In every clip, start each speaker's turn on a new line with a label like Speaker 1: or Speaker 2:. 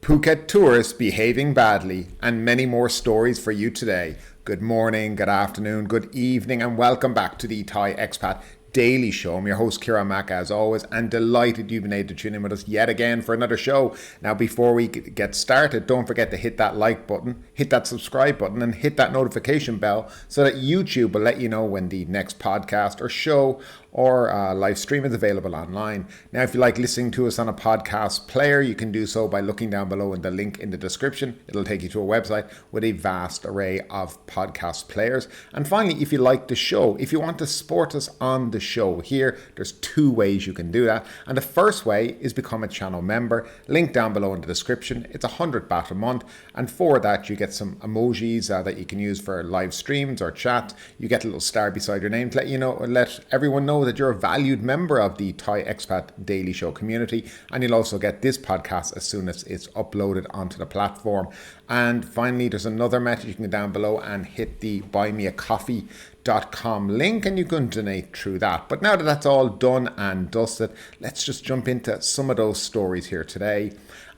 Speaker 1: Phuket tourists behaving badly, and many more stories for you today. Good morning, good afternoon, good evening, and welcome back to the Thai Expat Daily Show. I'm your host, Kieran Mack, as always, and delighted you've been able to tune in with us yet again for another show. Now, before we get started, don't forget to hit that like button, hit that subscribe button, and hit that notification bell so that YouTube will let you know when the next podcast or show or live stream is available online. Now, if you like listening to us on a podcast player, you can do so by looking down below in the link in the description. It'll take you to a website with a vast array of podcast players. And finally, if you like the show, if you want to support us on the show here, there's two ways you can do that. And the first way is become a channel member. Link down below in the description. It's 100 baht a month. And for that, you get some emojis that you can use for live streams or chat. You get a little star beside your name to let everyone know that you're a valued member of the Thai Expat Daily Show community, and you'll also get this podcast as soon as it's uploaded onto the platform. And finally, there's another method. You can go down below and hit the buymeacoffee.com link and you can donate through that. But now that that's all done and dusted, let's just jump into some of those stories here today.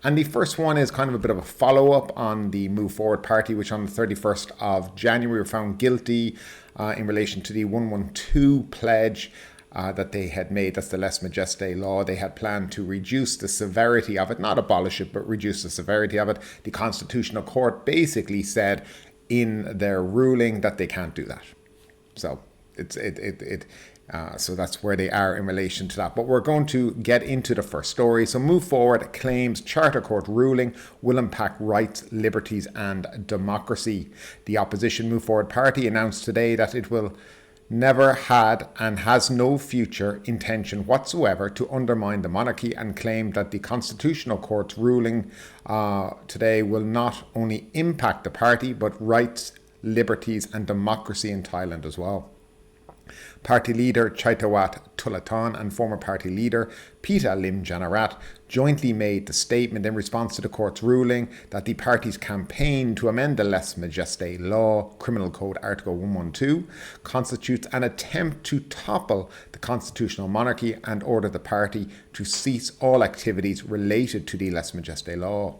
Speaker 1: And the first one is kind of a bit of a follow-up on the Move Forward Party, which on the 31st of January were found guilty in relation to the 112 pledge that they had made. That's the Lèse Majesté law. They had planned to reduce the severity of it, not abolish it, but reduce the severity of it. The Constitutional Court basically said in their ruling that they can't do that. So so that's where they are in relation to that. But we're going to get into the first story. So Move Forward claims Charter Court ruling will impact rights, liberties and democracy. The opposition Move Forward Party announced today that it will never had and has no future intention whatsoever to undermine the monarchy, and claimed that the Constitutional Court's ruling today will not only impact the party but rights, liberties and democracy in Thailand as well. Party leader Chaitawat Tulatan and former party leader Pita Lim Janarat jointly made the statement in response to the court's ruling that the party's campaign to amend the Lèse Majesté law, Criminal Code Article 112, constitutes an attempt to topple the constitutional monarchy and order the party to cease all activities related to the Lèse Majesté law.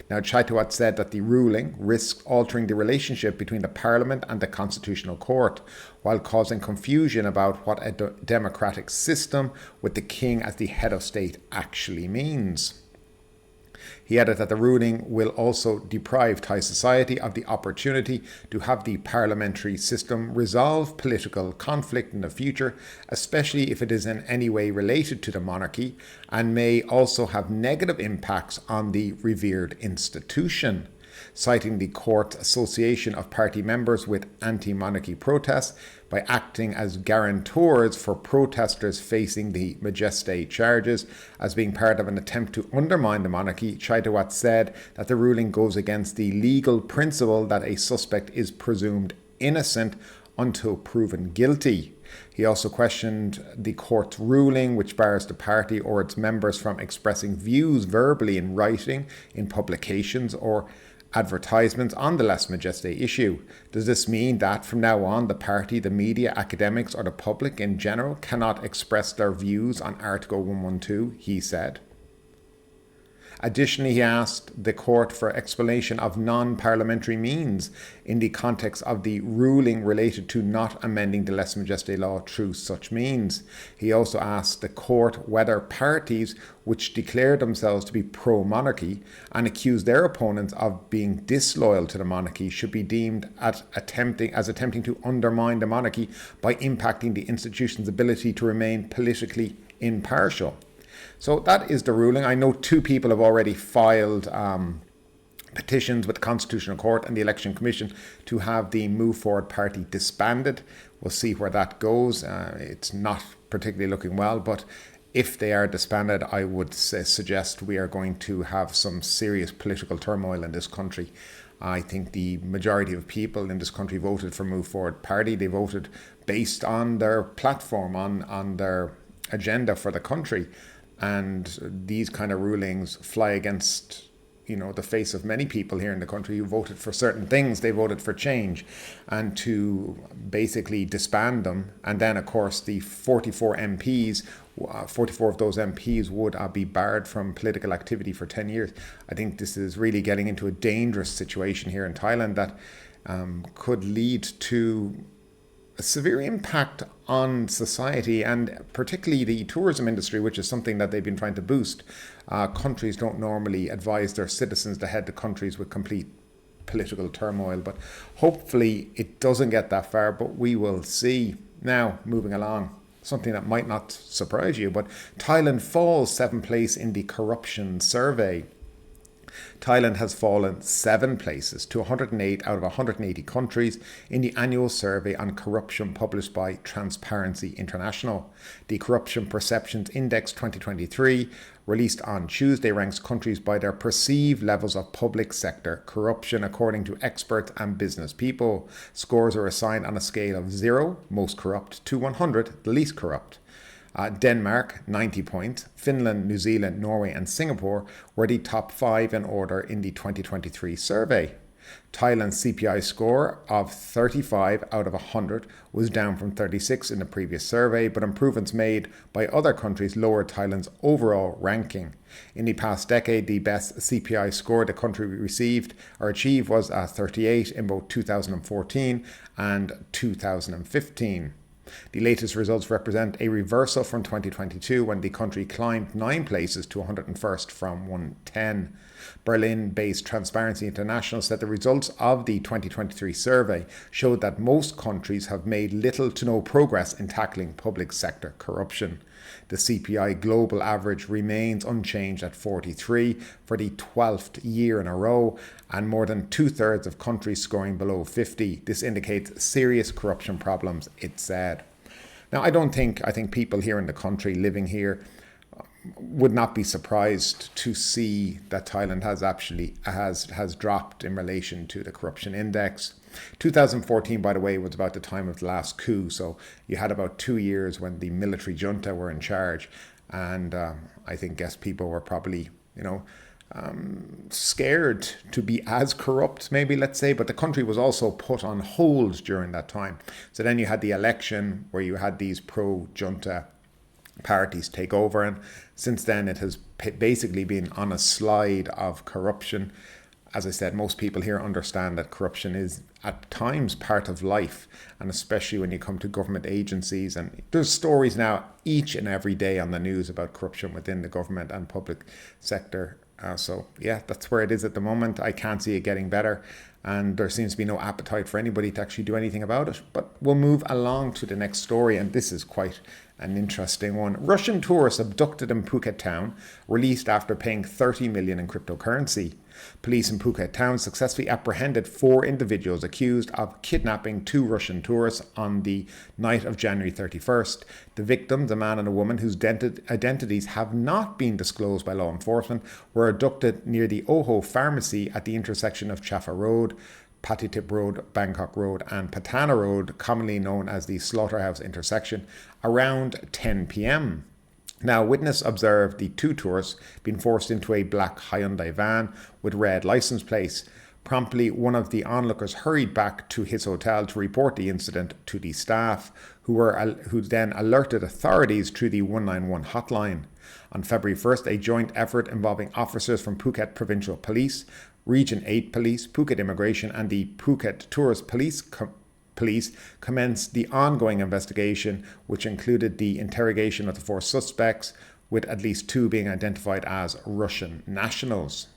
Speaker 1: Now, Chaitawat said that the ruling risks altering the relationship between the Parliament and the Constitutional Court, while causing confusion about what a democratic system with the king as the head of state actually means. He added that the ruling will also deprive Thai society of the opportunity to have the parliamentary system resolve political conflict in the future, especially if it is in any way related to the monarchy, and may also have negative impacts on the revered institution. Citing the court's association of party members with anti-monarchy protests by acting as guarantors for protesters facing the Majesté charges as being part of an attempt to undermine the monarchy, Chaitawat said that the ruling goes against the legal principle that a suspect is presumed innocent until proven guilty. He also questioned the court's ruling, which bars the party or its members from expressing views verbally in writing, in publications or advertisements on the Lèse Majesté issue. Does this mean that from now on the party, the media, academics or the public in general cannot express their views on Article 112, he said. Additionally, he asked the court for explanation of non-parliamentary means in the context of the ruling related to not amending the Lèse Majesté law through such means. He also asked the court whether parties which declare themselves to be pro-monarchy and accuse their opponents of being disloyal to the monarchy should be deemed as attempting to undermine the monarchy by impacting the institution's ability to remain politically impartial. So that is the ruling. I know two people have already filed petitions with the Constitutional Court and the Election Commission to have the Move Forward Party disbanded. We'll see where that goes. It's not particularly looking well, but if they are disbanded, I would suggest we are going to have some serious political turmoil in this country. I think the majority of people in this country voted for Move Forward Party. They voted based on their platform, on their agenda for the country. And these kind of rulings fly against the face of many people here in the country who voted for certain things. They voted for change, and to basically disband them. And then, of course, the 44 MPs, 44 of those MPs would be barred from political activity for 10 years. I think this is really getting into a dangerous situation here in Thailand that could lead to a severe impact on society, and particularly the tourism industry, which is something that they've been trying to boost. Countries don't normally advise their citizens to head to countries with complete political turmoil, but hopefully it doesn't get that far, but we will see. Now, moving along, something that might not surprise you, but Thailand falls 7th place in the corruption survey. Thailand has fallen 7 places to 108 out of 180 countries in the annual survey on corruption published by Transparency International. The Corruption Perceptions Index 2023, released on Tuesday, ranks countries by their perceived levels of public sector corruption according to experts and business people. Scores are assigned on a scale of 0, most corrupt, to 100, the least corrupt. Denmark, 90 points. Finland, New Zealand, Norway and Singapore were the top 5 in order in the 2023 survey. Thailand's CPI score of 35 out of 100 was down from 36 in the previous survey, but improvements made by other countries lowered Thailand's overall ranking. In the past decade, the best CPI score the country received or achieved was 38 in both 2014 and 2015. The latest results represent a reversal from 2022, when the country climbed 9 places to 101st from 110. Berlin-based Transparency International said the results of the 2023 survey showed that most countries have made little to no progress in tackling public sector corruption. The CPI global average remains unchanged at 43 for the 12th year in a row, and more than 2/3 of countries scoring below 50. This indicates serious corruption problems, it said. Now, I think people here in the country living here would not be surprised to see that Thailand has dropped in relation to the corruption index. 2014, by the way, was about the time of the last coup, so you had about 2 years when the military junta were in charge, and I guess people were probably, scared to be as corrupt, maybe, let's say, but the country was also put on hold during that time. So then you had the election where you had these pro-junta parties take over, and since then it has basically been on a slide of corruption. As I said, most people here understand that corruption is at times part of life, and especially when you come to government agencies, and there's stories now each and every day on the news about corruption within the government and public sector. So yeah, that's where it is at the moment. I can't see it getting better, and there seems to be no appetite for anybody to actually do anything about it. But we'll move along to the next story, and this is quite an interesting one. Russian tourists abducted in Phuket town, released after paying 30 million in cryptocurrency. Police in Phuket town successfully apprehended 4 individuals accused of kidnapping 2 Russian tourists on the night of January 31st. The victims, a man and a woman whose identities have not been disclosed by law enforcement, were abducted near the Oho pharmacy at the intersection of Chaffa Road, Patitip Road, Bangkok Road and Patana Road, commonly known as the Slaughterhouse intersection, around 10 p.m. Now, witness observed the 2 tourists being forced into a black Hyundai van with red license plates. Promptly, one of the onlookers hurried back to his hotel to report the incident to the staff, who then alerted authorities through the 191 hotline. On February 1st, a joint effort involving officers from Phuket Provincial Police, Region 8 Police, Phuket Immigration and the Phuket Tourist Police commenced the ongoing investigation, which included the interrogation of the 4 suspects, with at least 2 being identified as Russian nationals.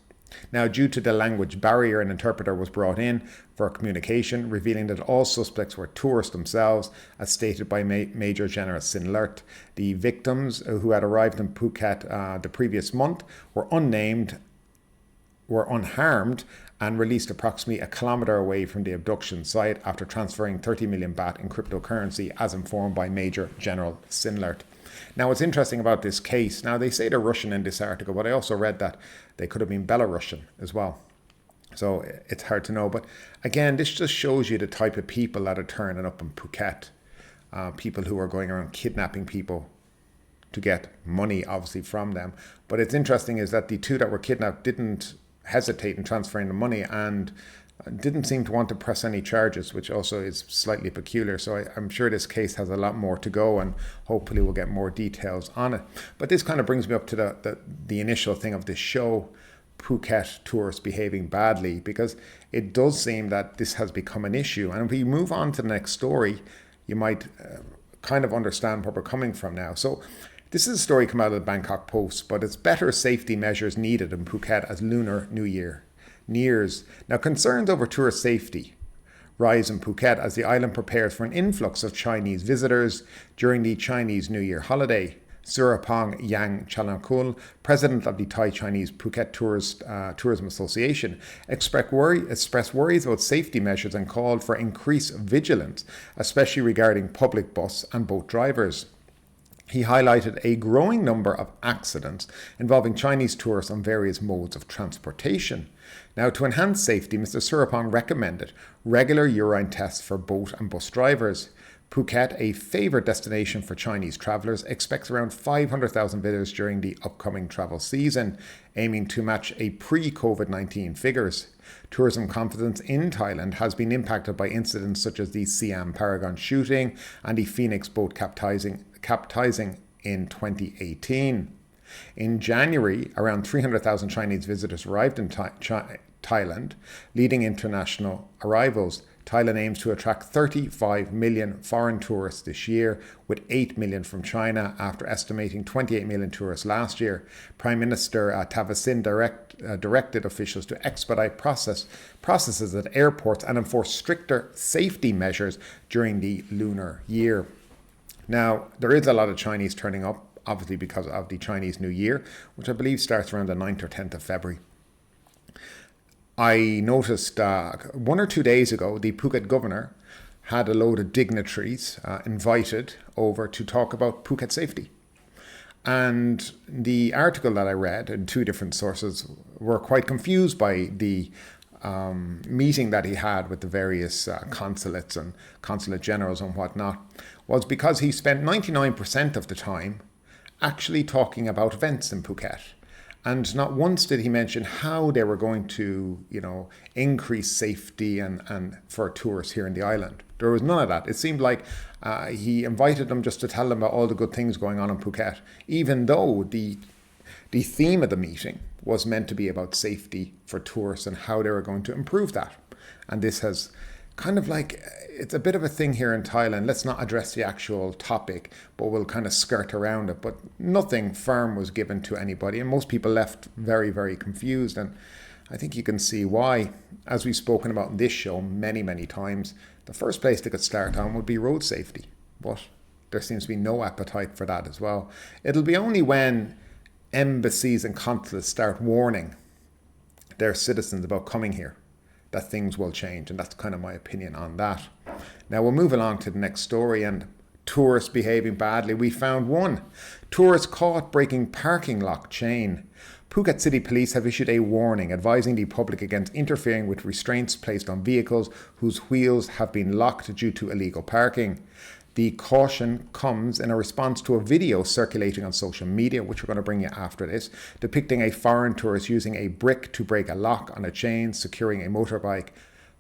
Speaker 1: Now, due to the language barrier, an interpreter was brought in for communication, revealing that all suspects were tourists themselves, as stated by Major General Sinlert. The victims, who had arrived in Phuket the previous month, were unharmed and released approximately 1 kilometre away from the abduction site after transferring 30 million baht in cryptocurrency, as informed by Major General Sinlert. Now, what's interesting about this case, now they say they're Russian in this article, but I also read that they could have been Belarusian as well. So it's hard to know. But again, this just shows you the type of people that are turning up in Phuket. People who are going around kidnapping people to get money, obviously, from them. But it's interesting is that the 2 that were kidnapped didn't hesitate in transferring the money and didn't seem to want to press any charges, which also is slightly peculiar. So I'm sure this case has a lot more to go, and hopefully we'll get more details on it. But this kind of brings me up to the initial thing of this show, Phuket tourists behaving badly, because it does seem that this has become an issue. And if we move on to the next story, you might kind of understand where we're coming from now. So this is a story come out of the Bangkok Post, but it's better safety measures needed in Phuket as Lunar New Year nears. Now, concerns over tourist safety rise in Phuket as the island prepares for an influx of Chinese visitors during the Chinese New Year holiday. Surapong Yang Chalanakul, president of the Thai Chinese Phuket Tourism Association, expressed worries about safety measures and called for increased vigilance, especially regarding public bus and boat drivers. He highlighted a growing number of accidents involving Chinese tourists on various modes of transportation. Now, to enhance safety, Mr. Surapong recommended regular urine tests for boat and bus drivers. Phuket, a favoured destination for Chinese travellers, expects around 500,000 visitors during the upcoming travel season, aiming to match a pre-COVID-19 figures. Tourism confidence in Thailand has been impacted by incidents such as the Siam Paragon shooting and the Phoenix boat capsizing in 2018. In January, around 300,000 Chinese visitors arrived in Thailand, leading international arrivals. Thailand aims to attract 35 million foreign tourists this year, with 8 million from China, after estimating 28 million tourists last year. Prime Minister Thaksin directed officials to expedite processes at airports and enforce stricter safety measures during the lunar year. Now, there is a lot of Chinese turning up, obviously because of the Chinese New Year, which I believe starts around the 9th or 10th of February. I noticed 1 or 2 days ago, the Phuket governor had a load of dignitaries invited over to talk about Phuket safety. And the article that I read in 2 different sources were quite confused by the meeting that he had with the various consulates and consulate generals and whatnot, was because he spent 99% of the time actually talking about events in Phuket. And not once did he mention how they were going to, increase safety and for tourists here in the island. There was none of that. It seemed like he invited them just to tell them about all the good things going on in Phuket, even though the theme of the meeting was meant to be about safety for tourists and how they were going to improve that. And this has kind of like, it's a bit of a thing here in Thailand. Let's not address the actual topic, but we'll kind of skirt around it. But nothing firm was given to anybody, and most people left very, very confused. And I think you can see why. As we've spoken about in this show many, many times, the first place they could start on would be road safety. But there seems to be no appetite for that as well. It'll be only when embassies and consulates start warning their citizens about coming here that things will change, and that's kind of my opinion on that. Now we'll move along to the next story, and tourists behaving badly. We found one. Tourist caught breaking parking lock chain. Phuket City Police have issued a warning advising the public against interfering with restraints placed on vehicles whose wheels have been locked due to illegal parking. The caution comes in a response to a video circulating on social media, which we're going to bring you after this, depicting a foreign tourist using a brick to break a lock on a chain securing a motorbike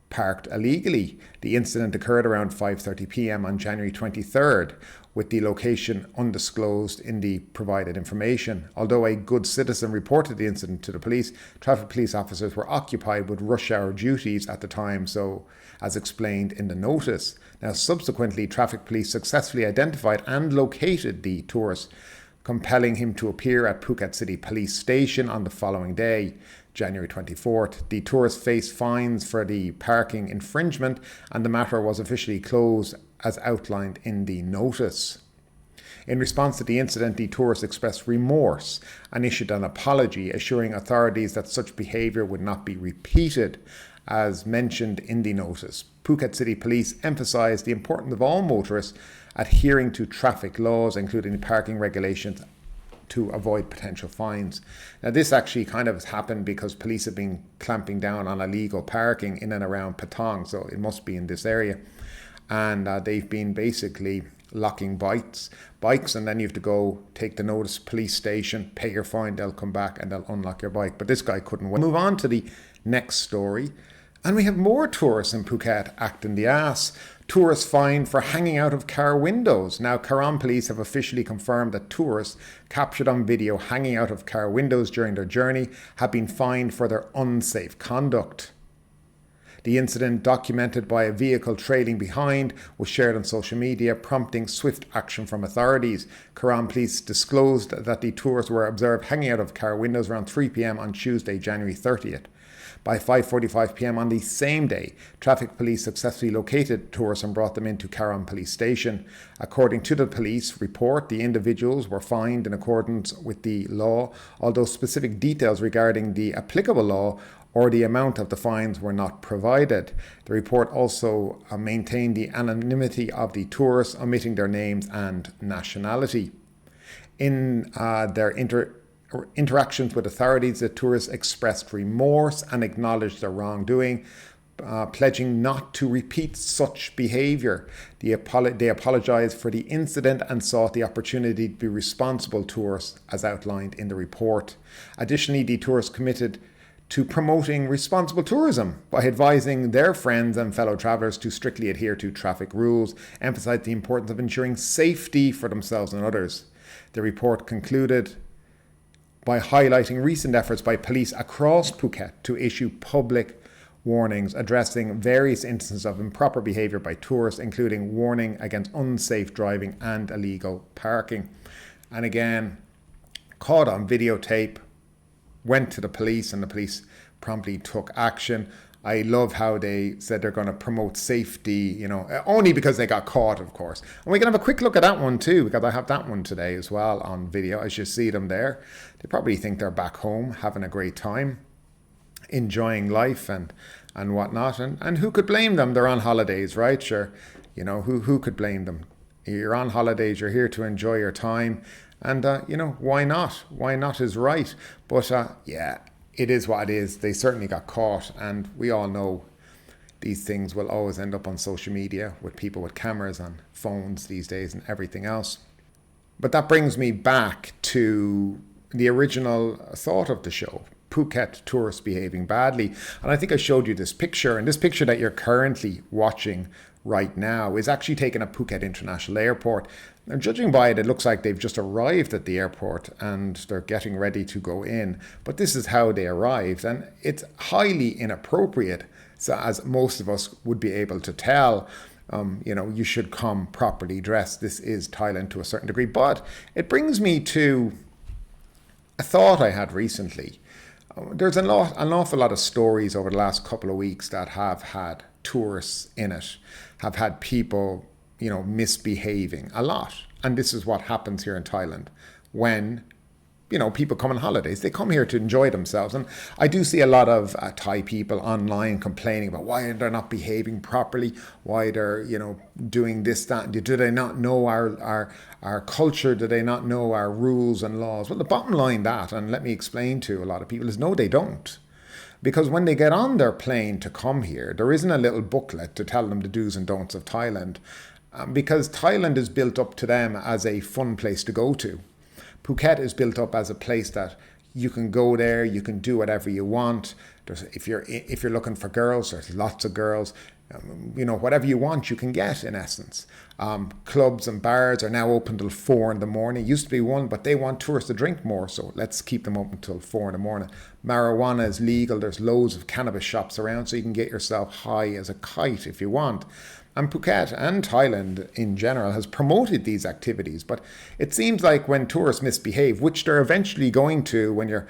Speaker 1: parked illegally. The incident occurred around 5:30 p.m. on January 23rd, with the location undisclosed in the provided information. Although a good citizen reported the incident to the police, traffic police officers were occupied with rush hour duties at the time, so as explained in the notice. Now, subsequently, traffic police successfully identified and located the tourist, compelling him to appear at Phuket City Police Station on the following day, January 24th. The tourist faced fines for the parking infringement, and the matter was officially closed as outlined in the notice. In response to the incident, the tourist expressed remorse and issued an apology, assuring authorities that such behaviour would not be repeated, as mentioned in the notice. Phuket City Police emphasised the importance of all motorists adhering to traffic laws, including the parking regulations, to avoid potential fines. Now, this actually kind of has happened because police have been clamping down on illegal parking in and around Patong, so it must be in this area. And they've been basically locking bikes, and then you have to go take the notice police station, pay your fine, they'll come back and they'll unlock your bike. But this guy couldn't wait. Move on to the next story, and we have more tourists in Phuket acting the ass. Tourists fined for hanging out of car windows. Now, Karam police have officially confirmed that tourists captured on video hanging out of car windows during their journey have been fined for their unsafe conduct. The incident, documented by a vehicle trailing behind, was shared on social media, prompting swift action from authorities. Karam police disclosed that the tourists were observed hanging out of car windows around 3 p.m. on Tuesday, January 30th. By 5:45 p.m. on the same day, traffic police successfully located tourists and brought them into Karam police station. According to the police report, the individuals were fined in accordance with the law, although specific details regarding the applicable law or the amount of the fines were not provided. The report also maintained the anonymity of the tourists, omitting their names and nationality. In their interactions with authorities, the tourists expressed remorse and acknowledged their wrongdoing, pledging not to repeat such behaviour. They apologised for the incident and sought the opportunity to be responsible tourists, as outlined in the report. Additionally, the tourists committed to promoting responsible tourism by advising their friends and fellow travellers to strictly adhere to traffic rules, emphasised the importance of ensuring safety for themselves and others. The report concluded by highlighting recent efforts by police across Phuket to issue public warnings addressing various instances of improper behaviour by tourists, including warning against unsafe driving and illegal parking. And again, caught on videotape, went to the police, and the police promptly took action. I love how they said they're going to promote safety, only because they got caught, of course. And we can have a quick look at that one too, because I have that one today as well on video, as you see them there. They probably think they're back home, having a great time, enjoying life and whatnot. And who could blame them? They're on holidays, right? Sure. Who could blame them? You're on holidays, you're here to enjoy your time. And, why not? Why not is right. But, yeah, it is what it is. They certainly got caught. And we all know these things will always end up on social media with people with cameras and phones these days and everything else. But that brings me back to the original thought of the show. Phuket tourists behaving badly. And I think I showed you this picture. And this picture that you're currently watching right now is actually taken at Phuket International Airport. And judging by it, it looks like they've just arrived at the airport and they're getting ready to go in. But this is how they arrived, and it's highly inappropriate. So, as most of us would be able to tell, you should come properly dressed. This is Thailand to a certain degree. But it brings me to a thought I had recently. There's an awful lot of stories over the last couple of weeks that have had tourists in it, have had people, misbehaving a lot. And this is what happens here in Thailand when, people come on holidays. They come here to enjoy themselves. And I do see a lot of Thai people online complaining about why they're not behaving properly, why they're, doing this, that. Do they not know our culture? Do they not know our rules and laws? Well, the bottom line and let me explain to a lot of people, is no, they don't. Because when they get on their plane to come here, there isn't a little booklet to tell them the do's and don'ts of Thailand. Because Thailand is built up to them as a fun place to go to. Phuket is built up as a place that you can go there, you can do whatever you want. If you're looking for girls, there's lots of girls. Whatever you want, you can get, in essence. Clubs and bars are now open till 4 in the morning. It used to be 1, but they want tourists to drink more, so let's keep them open till 4 in the morning. Marijuana is legal. There's loads of cannabis shops around, so you can get yourself high as a kite if you want. And Phuket and Thailand in general has promoted these activities. But it seems like when tourists misbehave, which they're eventually going to when you're,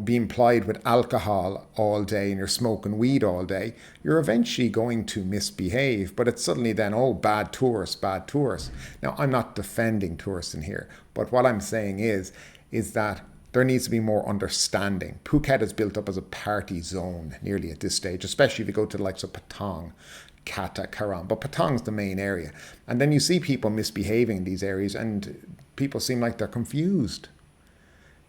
Speaker 1: being plied with alcohol all day and you're smoking weed all day, you're eventually going to misbehave. But it's suddenly then, bad tourists, bad tourists. Now, I'm not defending tourists in here. But what I'm saying is that there needs to be more understanding. Phuket is built up as a party zone nearly at this stage, especially if you go to the likes of Patong, Kata, Karam, but Patong's the main area. And then you see people misbehaving in these areas and people seem like they're confused.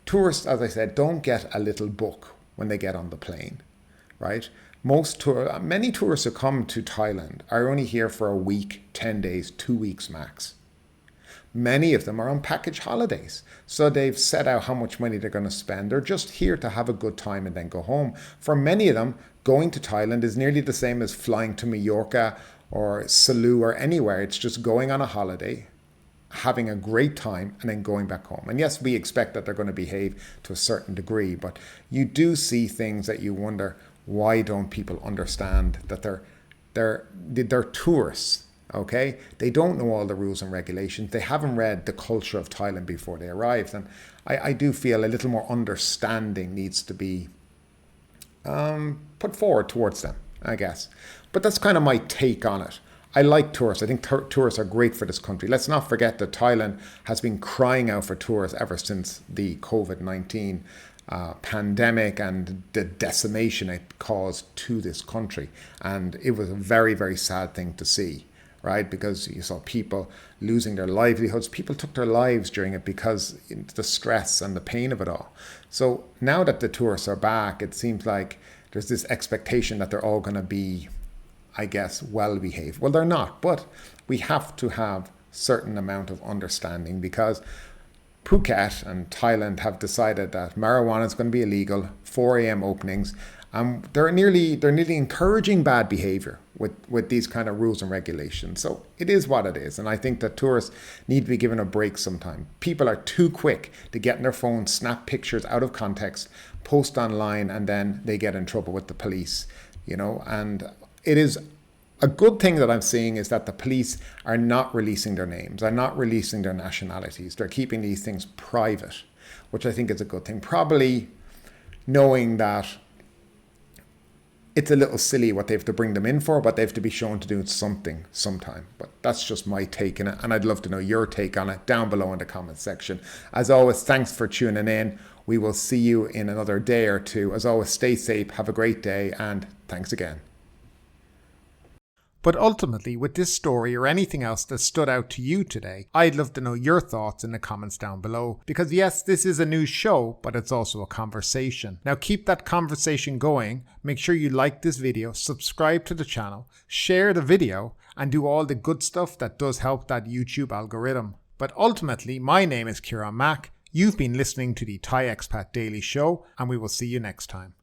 Speaker 1: Tourists, as I said, don't get a little book when they get on the plane, right? Many tourists who come to Thailand are only here for a week, 10 days, 2 weeks max. Many of them are on package holidays. So they've set out how much money they're going to spend. They're just here to have a good time and then go home. For many of them, going to Thailand is nearly the same as flying to Mallorca or Salou or anywhere. It's just going on a holiday, having a great time, and then going back home. And yes, we expect that they're going to behave to a certain degree, but you do see things that you wonder, why don't people understand that they're tourists? Okay, they don't know all the rules and regulations. They haven't read the culture of Thailand before they arrived, and I do feel a little more understanding needs to be put forward towards them, I guess. But that's kind of my take on it. I like tourists. I think tourists are great for this country. Let's not forget that Thailand has been crying out for tourists ever since the COVID-19 pandemic and the decimation it caused to this country. And it was a very, very sad thing to see, right? Because you saw people losing their livelihoods. People took their lives during it because the stress and the pain of it all. So now that the tourists are back, it seems like there's this expectation that they're all going to be, I guess, well behaved. Well, they're not, but we have to have certain amount of understanding because Phuket and Thailand have decided that marijuana is going to be illegal, 4 a.m. openings. They're nearly encouraging bad behavior with these kind of rules and regulations. So it is what it is. And I think that tourists need to be given a break sometime. People are too quick to get in their phone, snap pictures out of context, post online, and then they get in trouble with the police, and it is a good thing that I'm seeing is that the police are not releasing their names, are not releasing their nationalities. They're keeping these things private, which I think is a good thing. Probably knowing that it's a little silly what they have to bring them in for, but they have to be shown to do something sometime. But that's just my take on it, and I'd love to know your take on it down below in the comment section. As always, thanks for tuning in. We will see you in another day or two. As always, stay safe, have a great day, and thanks again. But ultimately, with this story or anything else that stood out to you today, I'd love to know your thoughts in the comments down below. Because yes, this is a news show, but it's also a conversation. Now keep that conversation going. Make sure you like this video, subscribe to the channel, share the video, and do all the good stuff that does help that YouTube algorithm. But ultimately, my name is Kieran Mack. You've been listening to the Thai Expat Daily Show, and we will see you next time.